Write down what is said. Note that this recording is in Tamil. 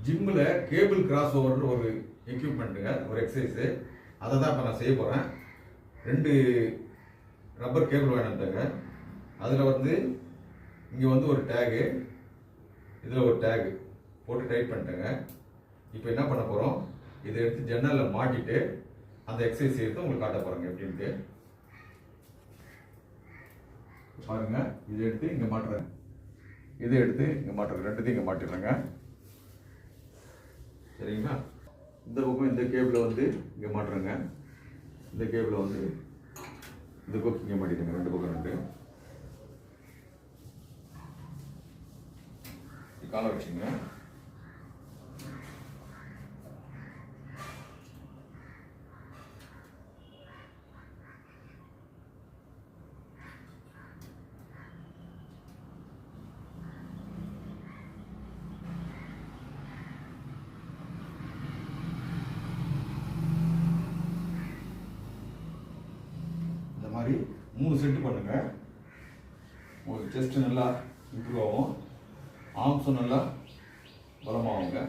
ஜிம்மில் கேபிள் கிராஸ் ஓவர்னு ஒரு எக்யூப்மெண்ட்டுங்க, ஒரு எக்ஸசைஸு. அதை தான் இப்போ நான் செய்ய போகிறேன். 2 ரப்பர் கேபிள் வேணுன்ட்டாங்க. அதில் இங்கே ஒரு டேகு, இதில் ஒரு டேகு போட்டு டைட் பண்ணிட்டேங்க. இப்போ என்ன பண்ண போகிறோம், இதை எடுத்து ஜன்னலில் மாட்டிட்டு அந்த எக்ஸசைஸ் எடுத்து உங்களுக்கு காட்ட போகிறேங்க எப்படின்ட்டு. பாருங்க, இதை எடுத்து இங்கே மாட்டுறேன், இதை எடுத்து இங்கே மாட்டுறேன், ரெண்டுத்தையும் இங்கே மாட்டிடுறேங்க. சரிங்களா? இந்த பக்கம் இந்த கேபிளை இங்கே மாட்டுறேங்க. இந்த கேபிளை இந்த பக்கம் இங்கே மாட்டிடுங்க, 2 பக்கம் 2. காலை வச்சுங்க. இந்த மாதிரி 3 செட் பண்ணுங்க. உங்களுக்கு செஸ்ட் நல்லா இம்ப்ரூவ் ஆகும், ஆர்ம்ஸும் நல்லா பலமாகுங்க.